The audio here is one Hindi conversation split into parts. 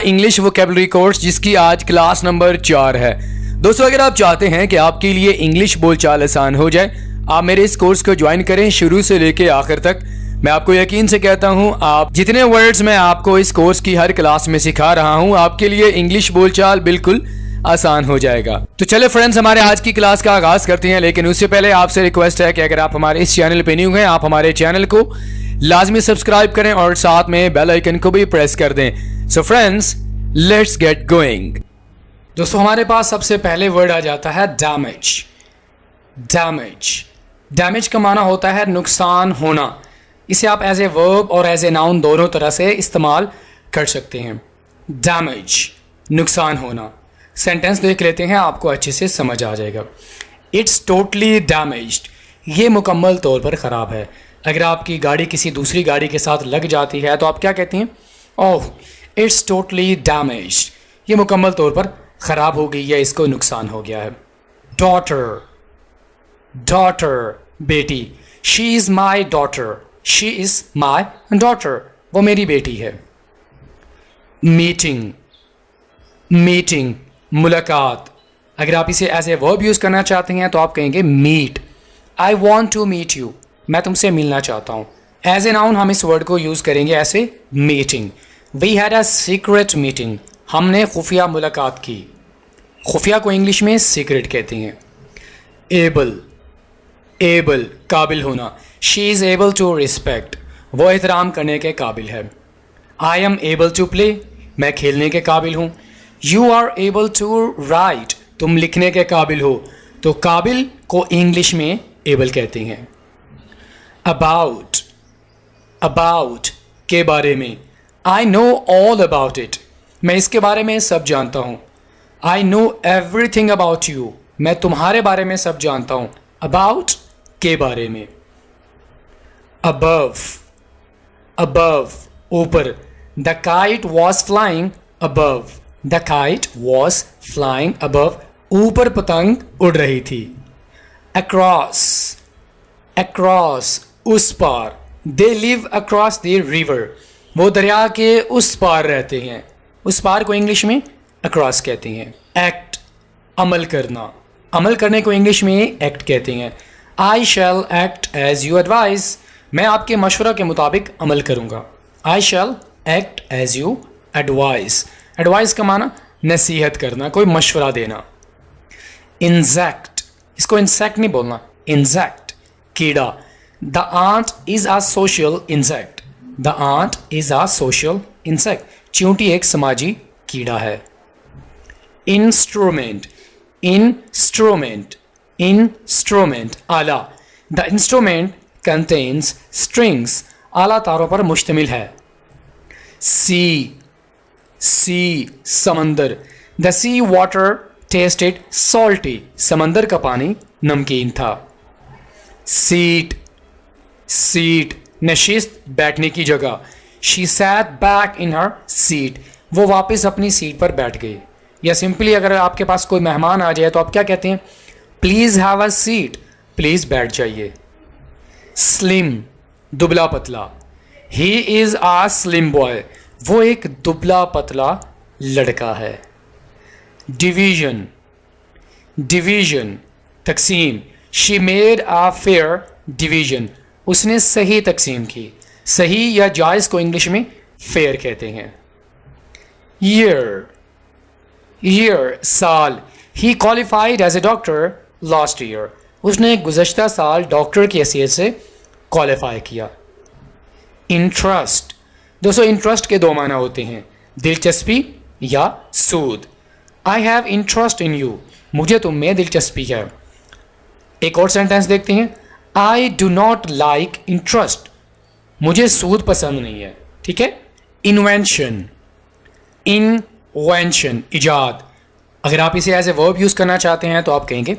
इंग्लिश वोकैबुलरी कोर्स जिसकी आज क्लास नंबर 4 है। दोस्तों, अगर आप चाहते हैं कि आपके लिए इंग्लिश बोलचाल आसान हो जाए, आप मेरे इस कोर्स को ज्वाइन करें शुरू से लेके आखिर तक। मैं आपको यकीन से कहता हूं, आप जितने वर्ड्स मैं आपको इस कोर्स की हर क्लास में सिखा रहा हूं, आपके लिए इंग्लिश बोलचाल बिल्कुल आसान हो जाएगा। तो चले फ्रेंड्स, हमारे आज की क्लास का आगाज करते हैं। लेकिन उससे पहले आपसे रिक्वेस्ट है कि अगर आप हमारे इस चैनल पे न्यू हैं, आप हमारे चैनल को लाजमी सब्सक्राइब करें और साथ में बेल आइकन को भी प्रेस कर दें। So friends, let's get going. दोस्तों, हमारे पास सबसे पहले वर्ड आ जाता है डैमेज। डैमेज डैमेज का माना होता है नुकसान होना। इसे आप एज ए वर्ब और एज ए नाउन दोनों तरह से इस्तेमाल कर सकते हैं। डैमेज, नुकसान होना। सेंटेंस देख लेते हैं, आपको अच्छे से समझ आ जाएगा। इट्स टोटली डैमेज्ड, ये मुकम्मल तौर पर ख़राब है। अगर आपकी गाड़ी किसी दूसरी गाड़ी के साथ लग जाती है तो आप क्या कहती हैं? ओह, इट्स टोटली डैमेज्ड, ये मुकम्मल तौर पर ख़राब हो गई है, इसको नुकसान हो गया है। डॉटर, डॉटर बेटी। She is my daughter, she is my daughter, वो मेरी बेटी है। मीटिंग, मीटिंग मुलाकात। अगर आप इसे एज ए वर्ब यूज़ करना चाहते हैं तो आप कहेंगे meet. I want to meet you, मैं तुमसे मिलना चाहता हूँ। एज ए नाउन हम इस वर्ड को यूज़ करेंगे ऐसे, meeting. We had a secret meeting, हमने खुफिया मुलाकात की। खुफिया को इंग्लिश में सीक्रेट कहते हैं। एबल, एबल काबिल होना। She is able to respect, वो एहतराम करने के काबिल है। I am able to play, मैं खेलने के काबिल हूँ। You are able to write, तुम लिखने के काबिल हो। तो काबिल को इंग्लिश में एबल कहते हैं। अबाउट, अबाउट के बारे में। I know all about it, मैं इसके बारे में सब जानता हूँ। I know everything about you, मैं तुम्हारे बारे में सब जानता हूँ। अबाउट के बारे में। अबव, अबव ऊपर। The kite was flying above, the kite was flying above, ऊपर पतंग उड़ रही थी। अक्रॉस, अक्रॉस उस पार। They live across the river, वो दरिया के उस पार रहते हैं। उस पार को इंग्लिश में अक्रॉस कहते हैं। एक्ट, अमल करना। अमल करने को इंग्लिश में एक्ट कहते हैं। I shall act as you advise, मैं आपके मशवरा के मुताबिक अमल करूँगा। I shall act as you advise. Advice का माना नसीहत करना, कोई मशवरा देना। इंसेक्ट, इसको इंसेक्ट नहीं बोलना, इंसेक्ट कीड़ा। The ant is a social insect, the ant is a social insect, चींटी एक समाजी कीड़ा है। इंस्ट्रूमेंट, इंस्ट्रूमेंट, इंस्ट्रूमेंट आला। द इंस्ट्रूमेंट कंटेन्स स्ट्रिंग्स, आला तारों पर मुश्तमिल है। सी, सी समंदर। The sea water tasted salty, समंदर का पानी नमकीन था। सीट, सीट नशिस्त बैठने की जगह। She set back in her seat, वो वापस अपनी सीट पर बैठ गई। या सिंपली अगर आपके पास कोई मेहमान आ जाए तो आप क्या कहते हैं? Please have a seat, please बैठ जाइए। स्लिम, दुबला पतला। He is a slim boy, वो एक दुबला पतला लड़का है। डिवीजन, डिवीजन तकसीम। She made a fair division, उसने सही तकसीम की। सही या जायज़ को इंग्लिश में फेयर कहते हैं। ईयर, ईयर साल। He qualified as a doctor last year, उसने गुज़श्ता साल डॉक्टर की हैसियत से क्वालिफाई किया। इंटरेस्ट, दोस्तों इंटरेस्ट के दो माना होते हैं, दिलचस्पी या सूद। I have interest in you, मुझे तुम में दिलचस्पी है। एक और सेंटेंस देखते हैं। I do not like interest, मुझे सूद पसंद नहीं है। ठीक है। इन्वेंशन, इन्वेंशन इजाद। अगर आप इसे एज ए वर्ब यूज़ करना चाहते हैं तो आप कहेंगे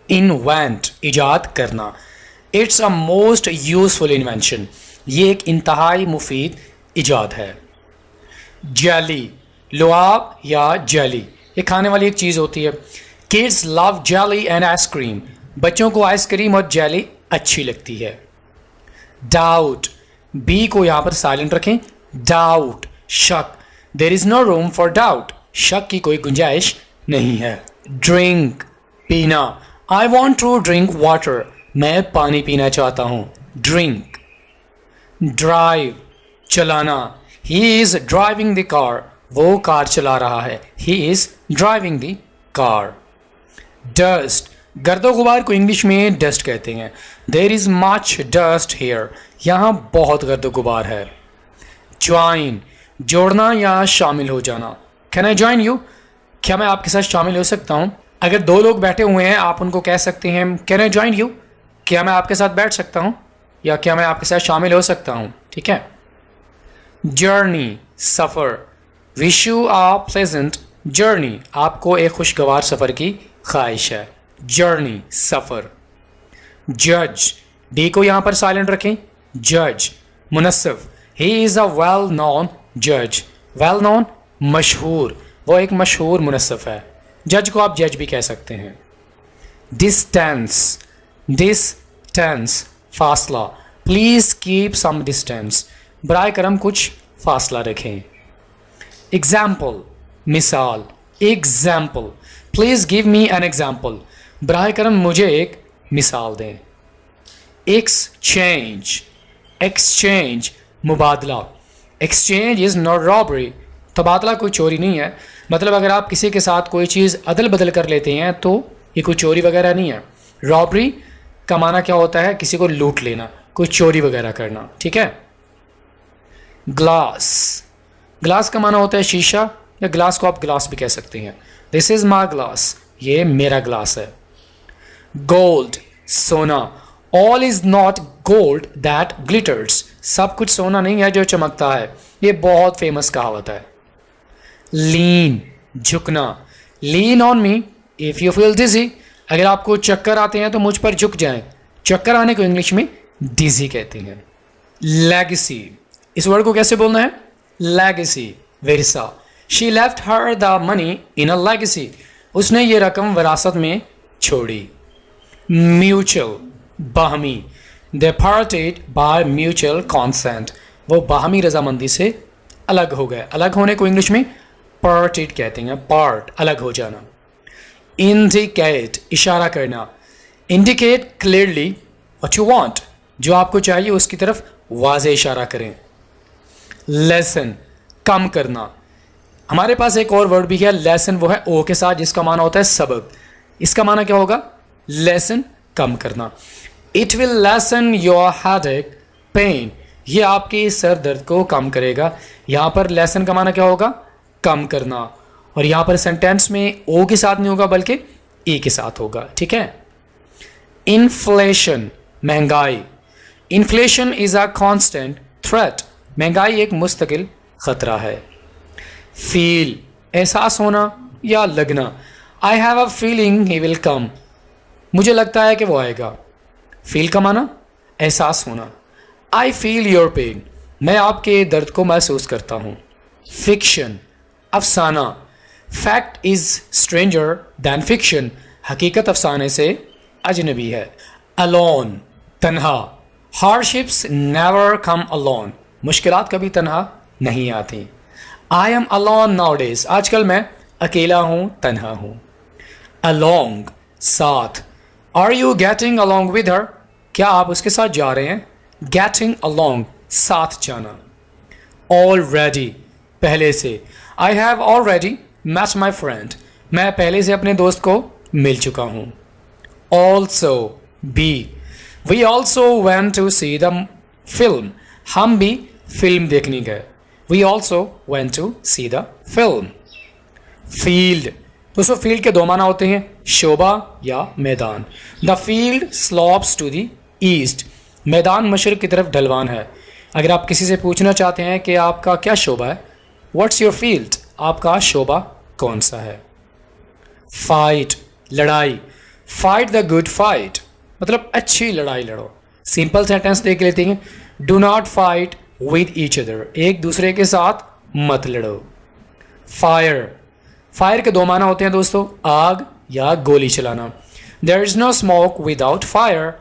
इन्वेंट, इजाद करना। It's a most useful invention, ये एक इंतहाई मुफीद इजाद है। जेली, लुआब या जेली, ये खाने वाली एक चीज़ होती है। Kids love jelly and ice cream, बच्चों को आइसक्रीम और जेली अच्छी लगती है। डाउट, बी को यहाँ पर साइलेंट रखें। डाउट शक, there is no room for doubt, शक की कोई गुंजाइश नहीं है। ड्रिंक, पीना, I want to drink water, मैं पानी पीना चाहता हूं। ड्रिंक। ड्राइव, चलाना, he is driving the car, वो कार चला रहा है, he is driving the car. Dust, गर्दो गुबार को इंग्लिश में डस्ट कहते हैं। There is much dust here, यहां बहुत गर्दो गुबार है। ज्वाइन, जोड़ना या शामिल हो जाना। कैन आई ज्वाइन यू, क्या मैं आपके साथ शामिल हो सकता हूं? अगर दो लोग बैठे हुए हैं आप उनको कह सकते हैं कैन आई ज्वाइन यू, क्या मैं आपके साथ बैठ सकता हूं या क्या मैं आपके साथ शामिल हो सकता हूं। ठीक है। जर्नी, सफर, wish you a pleasant journey, आपको एक खुशगवार सफर की ख्वाहिश है। जर्नी, सफर। जज, डी को यहां पर साइलेंट रखें। जज। मुनस्सिफ, he is a well known जज, वेल नोन, मशहूर, वो एक मशहूर मुनस्सिफ है। जज को आप जज भी कह सकते हैं। डिस्टेंस, डिस्टेंस, फासला, प्लीज कीप सम डिस्टेंस, बराए करम कुछ फासला रखें। एग्जाम्पल, मिसाल। Example, please give me an example, बराए करम मुझे एक मिसाल दें। एक्सचेंज, एक्सचेंज, मुबादला। एक्सचेंज इज नॉट रॉबरी, तबादला कोई चोरी नहीं है। मतलब अगर आप किसी के साथ कोई चीज़ अदल बदल कर लेते हैं तो ये कोई चोरी वगैरह नहीं है। रॉबरी का माना क्या होता है? किसी को लूट लेना, कोई चोरी वगैरह करना। ठीक है। ग्लास, ग्लास का माना होता है शीशा, या ग्लास को आप ग्लास भी कह सकते हैं। दिस इज माई ग्लास, ये मेरा ग्लास है। गोल्ड, सोना। All is not gold that glitters, सब कुछ सोना नहीं है जो चमकता है, ये बहुत फेमस कहावत है। लीन, झुकना। Lean on me if you feel dizzy, अगर आपको चक्कर आते हैं तो मुझ पर झुक जाएं। चक्कर आने को इंग्लिश में डिजी कहते हैं। लेगेसी, इस वर्ड को कैसे बोलना है? लेगेसी, विरसा। She left her the money in a legacy, उसने ये रकम विरासत में छोड़ी। म्यूचुअल, बाहमी। They parted by mutual consent, वो बाहमी रजामंदी से अलग हो गए। अलग होने को इंग्लिश में पार्टेड कहते हैं, पार्ट, अलग हो जाना। इंडिकेट, इशारा करना। Indicate clearly what you want, जो आपको चाहिए उसकी तरफ वाज़े इशारा करें। लेसन, कम करना। हमारे पास एक और वर्ड भी है लेसन, वो है ओ के साथ, जिसका माना होता है सबक। इसका माना क्या होगा? लेसन, कम करना। It will lessen your headache pain, ये आपके सर दर्द को कम करेगा। यहां पर लेसन का माना क्या होगा? कम करना। और यहां पर सेंटेंस में ओ के साथ नहीं होगा बल्कि ई के साथ होगा। ठीक है। इन्फ्लेशन, महंगाई। Inflation is a constant threat, महंगाई एक मुस्तकिल खतरा है। फील, एहसास होना या लगना। I have a feeling he will come, मुझे लगता है कि वो आएगा। फील का माना एहसास होना। आई फील योर पेन, मैं आपके दर्द को महसूस करता हूं। फिक्शन, अफसाना। Fact is stranger than fiction, हकीकत अफसाने से अजनबी है। अलोन, तन्हा। हार्डशिप्स नेवर कम अलोन, मुश्किलात कभी तन्हा नहीं आती। I am alone nowadays, आजकल मैं अकेला हूं, तन्हा हूं। अलोंग, साथ। Are you getting along with her, क्या आप उसके साथ जा रहे हैं? गेटिंग अलोंग, साथ जाना। ऑलरेडी, पहले से। I have already met my friend, मैं पहले से अपने दोस्त को मिल चुका हूं। ऑल्सो, बी। We also went to see the film, हम भी फिल्म देखने गए। We also went to see the film. Field, दोस्तों फील्ड के दो माना होते हैं, शोभा या मैदान। The field slopes to the east, मैदान मशरक की तरफ ढलवान है। अगर आप किसी से पूछना चाहते हैं कि आपका क्या शोभा है, व्हाट्स योर फील्ड, आपका शोभा कौन सा है। फाइट, लड़ाई। फाइट द गुड फाइट, मतलब अच्छी लड़ाई लड़ो। सिंपल सेंटेंस देख लेते हैं। Do not fight with each other, एक दूसरे के साथ मत लड़ो। फायर, फायर के दो माना होते हैं दोस्तों, आग या गोली चलाना। There is no smoke without fire,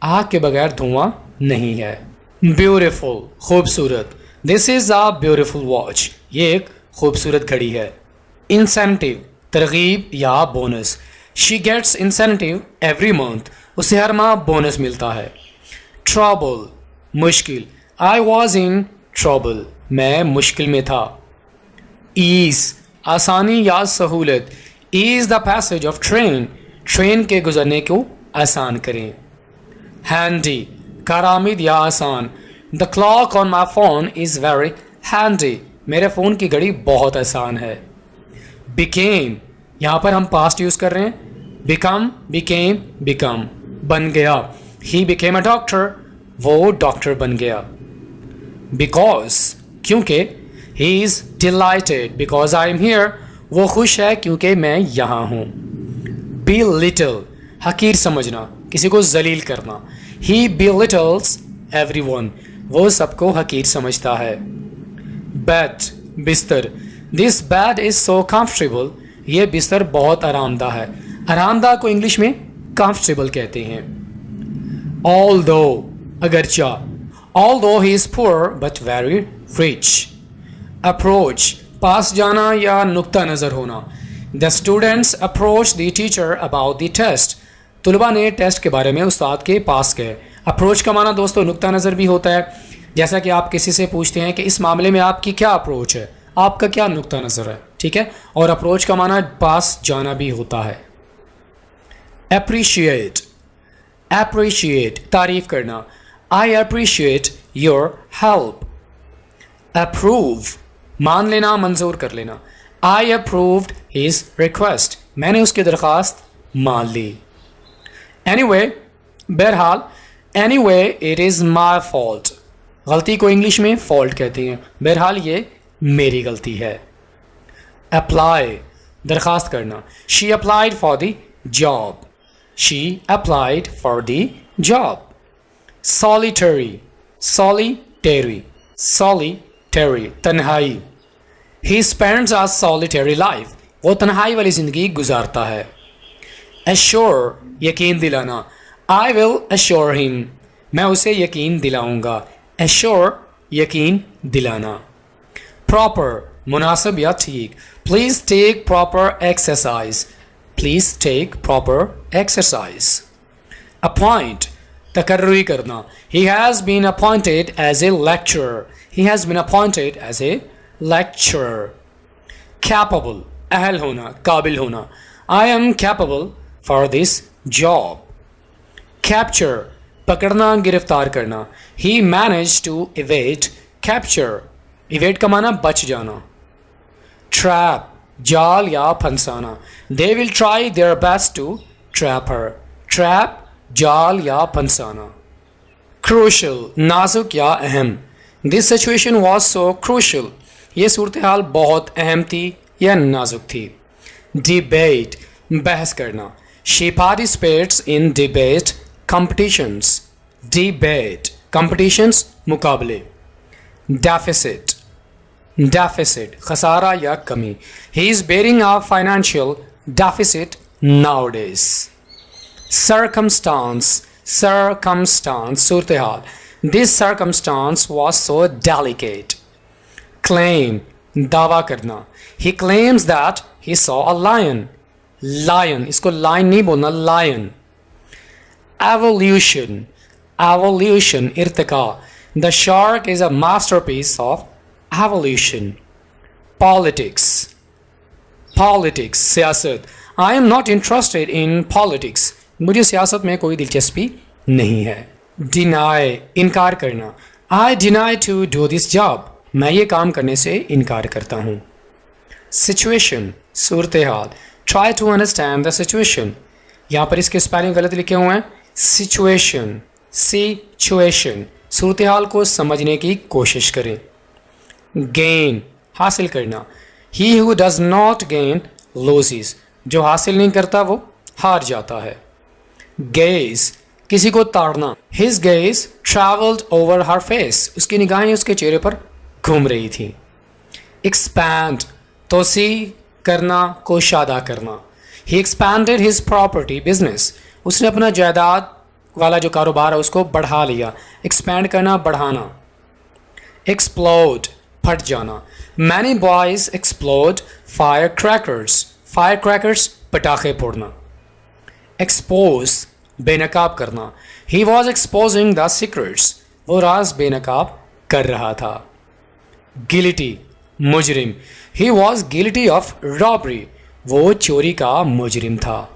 आग के बगैर धुआं नहीं है। ब्यूटिफुल, खूबसूरत। This is a beautiful watch, ये एक खूबसूरत घड़ी है। इंसेंटिव तरगीब या bonus, she gets incentive every month, उसे हर माह बोनस मिलता है। ट्रबल मुश्किल, आई वॉज इन ट्रबल, मैं मुश्किल में था। ईज आसानी या सहूलत, ease the passage of train, train के गुजरने को आसान करें। हैंडी कारआमद या आसान, the clock on my phone is very handy, मेरे फ़ोन की घड़ी बहुत आसान है। बिकेम यहाँ पर हम पास्ट यूज़ कर रहे हैं, बिकम बिकेम बिकम, बन गया, ही बिकेम अ डॉक्टर, वो डॉक्टर बन गया। बिकॉज क्योंकि, he is dilated because I am here, वो खुश है क्योंकि मैं यहाँ हूँ। बी लिटल हकीर समझना, किसी को जलील करना, ही बिलिटल्स एवरीवन, वो सबको हकीर समझता है। बेड बिस्तर, this bed is so comfortable, ये बिस्तर बहुत आरामदा है, आरामदा को इंग्लिश में कंफर्टेबल कहते हैं। ऑल्दो अगरचा, although he is poor but very rich. Approach पास जाना या नुक्ता नज़र होना, the students approach the teacher about the test, तुलबा ने टेस्ट के बारे में उस्ताद के पास गए। अप्रोच का माना दोस्तों नुक्ता नज़र भी होता है, जैसा कि आप किसी से पूछते हैं कि इस मामले में आपकी क्या अप्रोच है, आपका क्या नुक्ता नज़र है, ठीक है। और अप्रोच का माना पास जाना भी होता है। अप्रिशिएट अप्रिशिएट तारीफ करना, I appreciate your help. Approve मान लेना मंजूर कर लेना, आई अप्रूव्ड हिज रिक्वेस्ट, मैंने उसकी दरख्वास्त मान ली। एनीवे बहरहाल, anyway it is my fault, गलती को इंग्लिश में फॉल्ट कहते हैं, बहरहाल ये मेरी गलती है। अप्लाई दरख्वास्त करना, she applied for the job, she applied for the job. Solitary solitary solitary तन्हाई, he spends a solitary life, वो तन्हाई वाली ज़िंदगी गुजारता है। एश्योर यकीन दिलाना, आई विल एश्योर हिम, मैं उसे यकीन दिलाऊंगा। एश्योर यकीन दिलाना। प्रॉपर मुनासिब या ठीक, please take proper exercise, please take proper exercise. Appoint तकर्री करना, he has been appointed as a lecturer, he has been appointed as a lecturer. Capable अहल होना, काबिल होना, I am capable for this job. Capture पकड़ना गिरफ्तार करना, he manage to evade capture, evade का माना बच जाना। ट्रैप जाल या फंसाना, they will try their best to trap her, trap जाल या फंसाना। क्रूशल नाजुक या अहम, this situation was so crucial, ये सूरत हाल बहुत अहम थी या नाजुक थी। डिबेट बहस करना, she participates in debate competitions, debate competitions मुकाबले। deficit deficit खसारा या कमी, he is bearing a financial deficit nowadays। circumstance circumstance Surat hall, this circumstance was so delicate। claim दावा करना, he claims that he saw a lion, lion इसको lion नहीं बोलना, lion। evolution evolution irtiqa, the shark is a masterpiece of evolution। politics politics सियासत, I am not interested in politics, मुझे सियासत में कोई दिलचस्पी नहीं है। deny इनकार करना, I deny to do this job, मैं ये काम करने से इनकार करता हूँ। situation Surat hall, try to understand the situation, यहाँ पर इसके स्पेलिंग गलत लिखे हुए हैं। सिचुएशन सिचुएशन सूरत हाल को समझने की कोशिश करें। गेन हासिल करना, he who does not gain loses, जो हासिल नहीं करता वो हार जाता है। गेज किसी को ताड़ना, हिज गेज ट्रैवल्ड ओवर हर फेस, उसकी निगाहें उसके चेहरे पर घूम रही थी। एक्सपैंड तोसी करना, कोशादा करना, ही एक्सपैंडेड हिज प्रॉपर्टी बिजनेस, उसने अपना जायदाद वाला जो कारोबार है उसको बढ़ा लिया। एक्सपैंड करना बढ़ाना। एक्सप्लोड फट जाना, many boys explode fire crackers पटाखे फोड़ना। एक्सपोज बेनकाब करना। He was exposing the secrets, वो राज बेनकाब कर रहा था। गिल्टी मुजरिम। He was guilty of robbery, वो चोरी का मुजरिम था।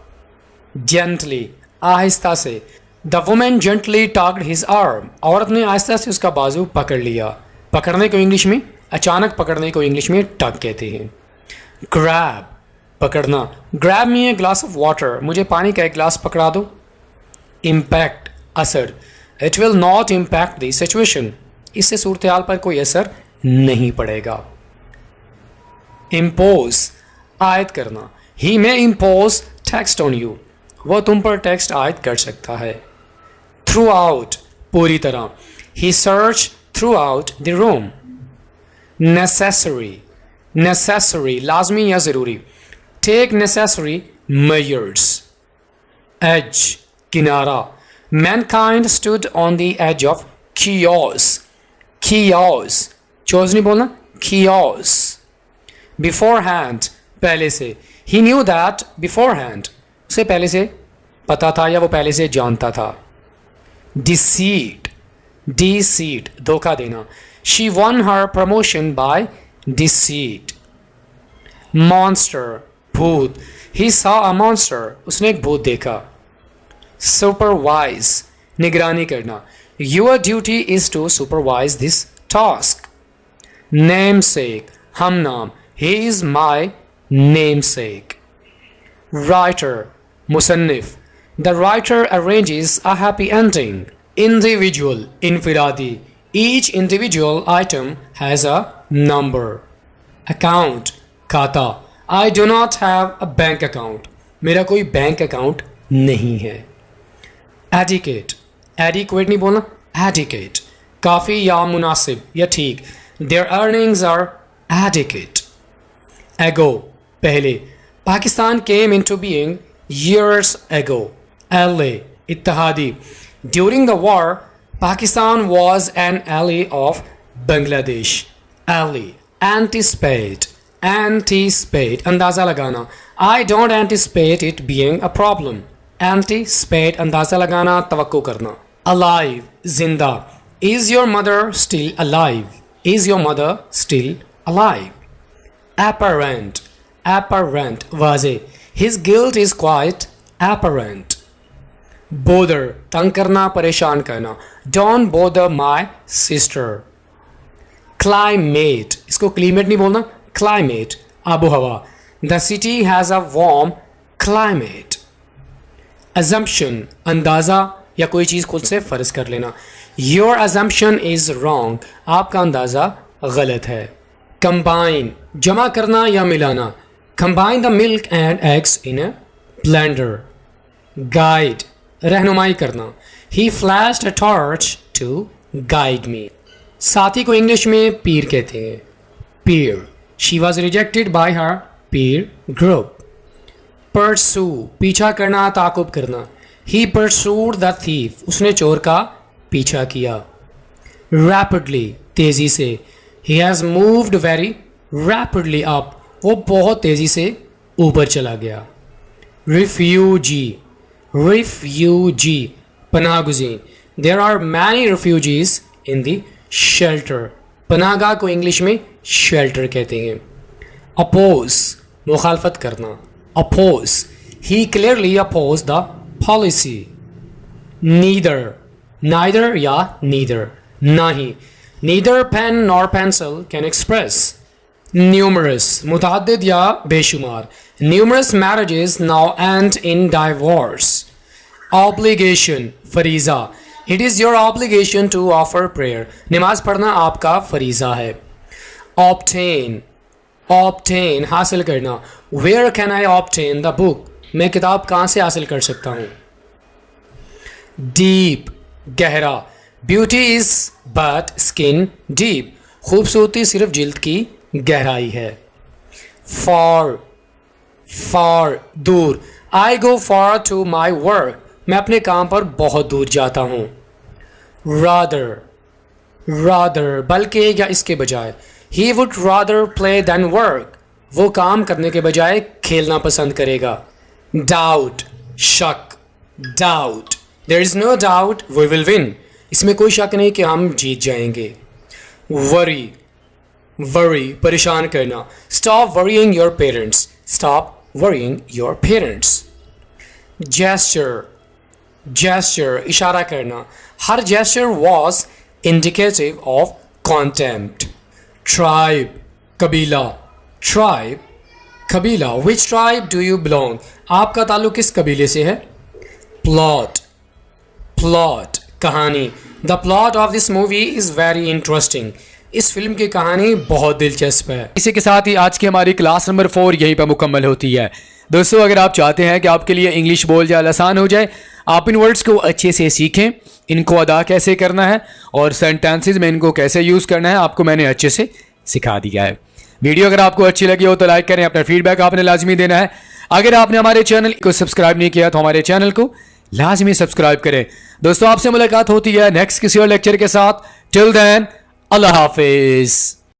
जेंटली आहिस्ता से। The women gently tugged his arm, औरत ने आहिस्ता से उसका बाजू पकड़ लिया। पकड़ने को इंग्लिश में, अचानक पकड़ने को इंग्लिश में टग कहते हैं। ग्रैब पकड़ना। Grab me a glass of water, मुझे पानी का एक ग्लास पकड़ा दो। इम्पैक्ट असर। It will not impact the situation, इससे सूरत हाल पर कोई असर नहीं पड़ेगा। इम्पोज आयद करना। ही मे इम्पोज टेक्स्ट ऑन यू, वह तुम पर टेक्स्ट आयद कर सकता है। थ्रू आउट पूरी तरह। He search throughout the room. Necessary लाजमी या ज़रूरी। Take necessary measures. एज किनारा। Mankind stood on the edge of chaos chose नहीं बोलना, chaos। beforehand पहले से। he knew that beforehand, उसे पहले से पता था या वो पहले से जानता था। deceit धोखा देना। she won her promotion by deceit। monster भूत। he saw a monster, उसने एक भूत देखा। supervise निगरानी करना। your duty is to supervise this task। namesake हम नाम। he is my namesake। writer मुसन्निफ। the writer arranges a happy ending। individual इंफिरादी। each individual item has a number। account खाता। I do not have a bank account, मेरा कोई बैंक अकाउंट नहीं है। एडिकेट नहीं बोलना, एडिकेट काफ़ी या मुनासिब या ठीक। Their earnings are adequate. Ago पहले। Pakistan came into being years ago। ally इत्तेहादी। During the war Pakistan was an ally of Bangladesh. ally anticipate अंदाज़ा लगाना। I don't anticipate it being a problem। anticipate अंदाज़ा लगाना, तवक्को करना। alive जिंदा। is your mother still alive? apparent वाज़े। his guilt is quite apparent। bother तंग करना, परेशान करना। don't bother my sister। climate इसको climate नहीं बोलना, climate आबो हवा। the city has a warm climate। assumption अंदाज़ा या कोई चीज़ खुद से फ़र्ज कर लेना। your assumption is wrong, आपका अंदाज़ा गलत है। combine जमा करना या मिलाना। combine the milk and eggs in a blender। guide रहनुमाई करना। he flashed a torch to guide me। साथी को इंग्लिश में पीर कहते हैं। peer she was rejected by her peer group। pursue पीछा करना, ताकुब करना। he pursued the thief, उसने चोर का पीछा किया। rapidly तेजी से। he has moved very rapidly up, वो बहुत तेजी से ऊपर चला गया। refugee पनाह गुज़ीन। there are many refugees in the shelter, पनाहगाह को इंग्लिश में शेल्टर कहते हैं। अपोज मुखालफत करना। Oppose he clearly oppose the policy. Neither या नीदर नहीं। Neither pen nor pencil can express. Numerous मुतअद्दिद या बेशुमार। Numerous marriages now and in divorce. Obligation फरीज़ा। It is your obligation to offer prayer, नमाज पढ़ना आपका फरीज़ा है। ऑब्टेन हासिल करना। Where can I obtain the book, मैं किताब कहाँ से हासिल कर सकता हूँ। डीप गहरा। Beauty is but skin deep, खूबसूरती सिर्फ जिल्द की गहराई है। फॉर दूर। I go far to my work, मैं अपने काम पर बहुत दूर जाता हूँ। रादर बल्कि या इसके बजाय। He would rather play than work. वो काम करने के बजाय खेलना पसंद करेगा. Doubt, शक. Doubt. There is no doubt we will win. इसमें कोई शक नहीं कि हम जीत जाएंगे. Worry, worry, परेशान करना. Stop worrying your parents. Stop worrying your parents. Gesture, gesture, इशारा करना. हर gesture was indicative of contempt. Tribe, कबीला. Tribe, कबीला. Which tribe do you belong? आपका ताल्लुक किस कबीले से है? Plot, plot, कहानी. The plot of this movie is very interesting. इस फिल्म की कहानी बहुत दिलचस्प है. इसी के साथ ही आज की हमारी क्लास नंबर 4 यहीं पर मुकम्मल होती है. दोस्तों, अगर आप चाहते हैं कि आपके लिए इंग्लिश बोल जाल आसान हो जाए, आप इन वर्ड्स को अच्छे से सीखें, इनको अदा कैसे करना है और सेंटेंसेस में इनको कैसे यूज़ करना है, आपको मैंने अच्छे से सिखा दिया है. वीडियो अगर आपको अच्छी लगी हो तो लाइक करें, अपना फीडबैक आपने लाजमी देना है. अगर आपने हमारे चैनल को सब्सक्राइब नहीं किया तो हमारे चैनल को लाजमी सब्सक्राइब करें. दोस्तों, आपसे मुलाकात होती है नेक्स्ट किसी और लेक्चर के साथ. टिल देन, अल्लाह हाफिज़.